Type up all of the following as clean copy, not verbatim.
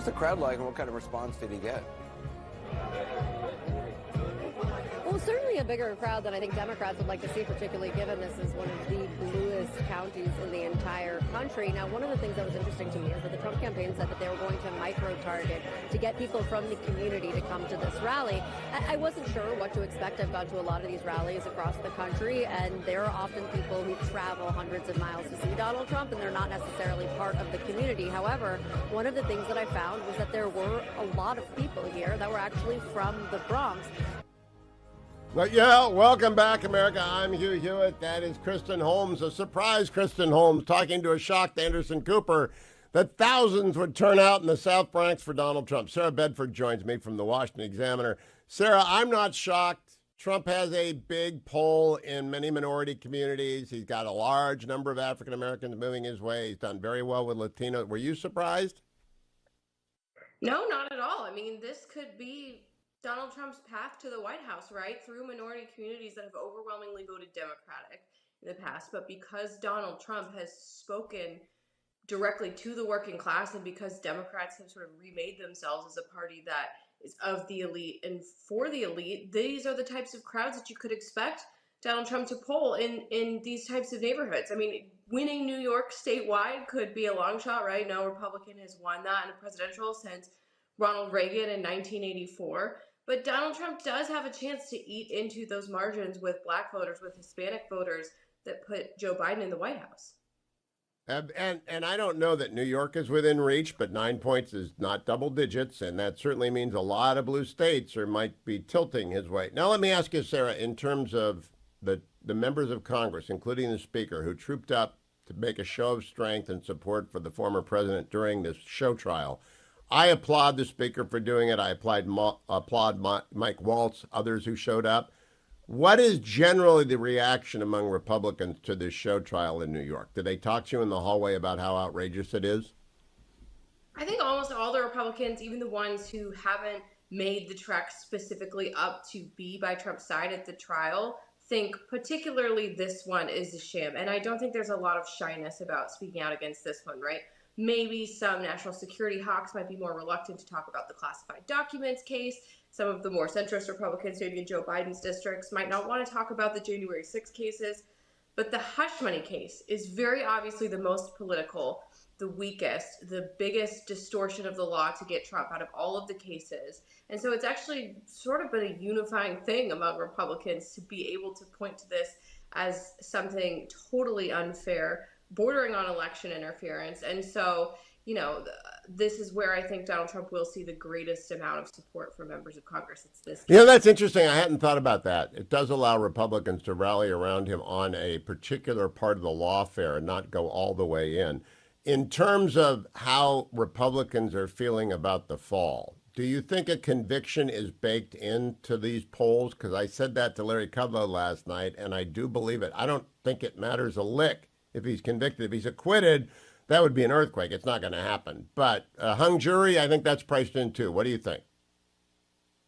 the crowd like, and what kind of response did he get? Well, certainly a bigger crowd than I think Democrats would like to see, particularly given this is one of the bluest counties in the entire country. Now, one of the things that was interesting to me is that the Trump campaign said that they were going to micro-target to get people from the community to come to this rally. I wasn't sure what to expect. I've gone to a lot of these rallies across the country, and there are often people who travel hundreds of miles to see Donald Trump, and they're not necessarily part of the community. However, one of the things that I found was that there were a lot of people here that were actually from the Bronx. Well, yeah, welcome back, America. I'm Hugh Hewitt. That is Kristen Holmes, a surprise Kristen Holmes, talking to a shocked Anderson Cooper that thousands would turn out in the South Bronx for Donald Trump. Sarah Bedford joins me from the Washington Examiner. Sarah, I'm not shocked. Trump has a big poll in many minority communities. He's got a large number of African Americans moving his way. He's done very well with Latinos. Were you surprised? No, not at all. I mean, this could be Donald Trump's path to the White House, right? Through minority communities that have overwhelmingly voted Democratic in the past. But because Donald Trump has spoken directly to the working class, and because Democrats have sort of remade themselves as a party that is of the elite and for the elite, these are the types of crowds that you could expect Donald Trump to poll in these types of neighborhoods. I mean, winning New York statewide could be a long shot, right? No Republican has won that in a presidential since Ronald Reagan in 1984. But Donald Trump does have a chance to eat into those margins with black voters, with Hispanic voters that put Joe Biden in the White House. And I don't know that New York is within reach, but 9 points is not double digits, and that certainly means a lot of blue states might be tilting his way. Now, let me ask you, Sarah, in terms of the members of Congress, including the Speaker, who trooped up to make a show of strength and support for the former president during this show trial, I applaud the Speaker for doing it. I applaud Mike Waltz, others who showed up. What is generally the reaction among Republicans to this show trial in New York? Did they talk to you in the hallway about how outrageous it is? I think almost all the Republicans, even the ones who haven't made the trek specifically up to be by Trump's side at the trial, think particularly this one is a sham. And I don't think there's a lot of shyness about speaking out against this one, right? Maybe some national security hawks might be more reluctant to talk about the classified documents case. Some of the more centrist Republicans, maybe in Joe Biden's districts, might not want to talk about the January 6 cases. But the hush money case is very obviously the most political, the weakest, the biggest distortion of the law to get Trump out of all of the cases. And so it's actually sort of been a unifying thing among Republicans to be able to point to this as something totally unfair, bordering on election interference. And so, you know, this is where I think Donald Trump will see the greatest amount of support from members of Congress. It's this. You know, that's interesting. I hadn't thought about that. It does allow Republicans to rally around him on a particular part of the lawfare and not go all the way in. In terms of how Republicans are feeling about the fall, do you think a conviction is baked into these polls? Because I said that to Larry Kudlow last night, and I do believe it. I don't think it matters a lick if he's convicted. If he's acquitted, that would be an earthquake. It's not going to happen. But a hung jury, I think that's priced in too. What do you think?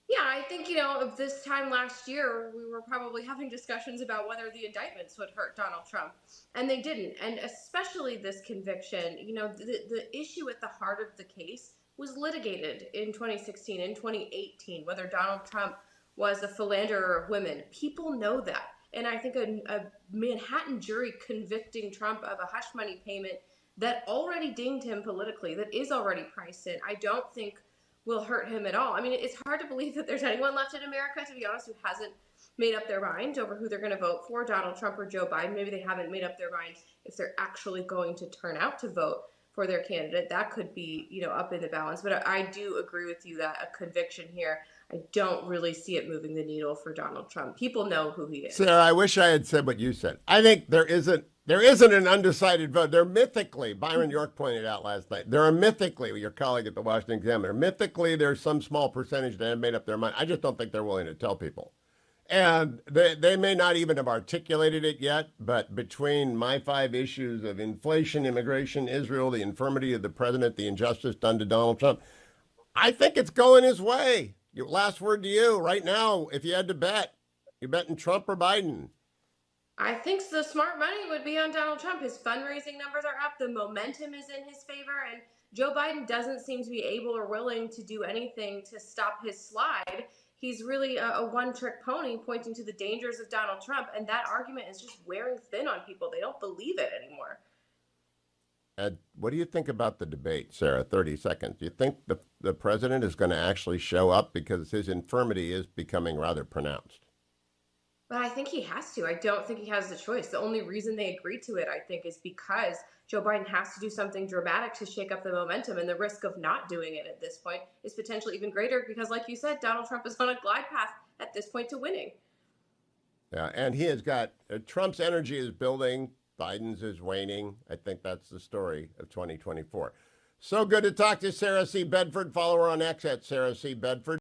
Yeah, I think, you know, of this time last year, we were probably having discussions about whether the indictments would hurt Donald Trump, and they didn't. And especially this conviction, you know, the issue at the heart of the case was litigated in 2016, in 2018, whether Donald Trump was a philanderer of women. People know that. And I think a Manhattan jury convicting Trump of a hush money payment that already dinged him politically, that is already priced in, I don't think will hurt him at all. I mean, it's hard to believe that there's anyone left in America, to be honest, who hasn't made up their mind over who they're going to vote for, Donald Trump or Joe Biden. Maybe they haven't made up their mind if they're actually going to turn out to vote for their candidate. That could be, you know, up in the balance. But I do agree with you that a conviction here, I don't really see it moving the needle for Donald Trump. People know who he is. Sarah, I wish I had said what you said. I think there isn't an undecided vote. There mythically, Byron York pointed out last night, there are mythically, your colleague at the Washington Examiner, mythically there's some small percentage that have made up their mind. I just don't think they're willing to tell people. And they may not even have articulated it yet, but between my 5 issues of inflation, immigration, Israel, the infirmity of the president, the injustice done to Donald Trump, I think it's going his way. Your last word to you right now, if you had to bet, you're betting Trump or Biden? I think the smart money would be on Donald Trump. His fundraising numbers are up. The momentum is in his favor. And Joe Biden doesn't seem to be able or willing to do anything to stop his slide. He's really a one-trick pony pointing to the dangers of Donald Trump, and that argument is just wearing thin on people. They don't believe it anymore. What do you think about the debate, Sarah? 30 seconds. Do you think the president is going to actually show up because his infirmity is becoming rather pronounced? But I think he has to. I don't think he has the choice. The only reason they agreed to it, I think, is because Joe Biden has to do something dramatic to shake up the momentum. And the risk of not doing it at this point is potentially even greater because, like you said, Donald Trump is on a glide path at this point to winning. Yeah, and he has got Trump's energy is building, Biden's is waning. I think that's the story of 2024. So good to talk to Sarah C. Bedford. Follow her on X at Sarah C. Bedford.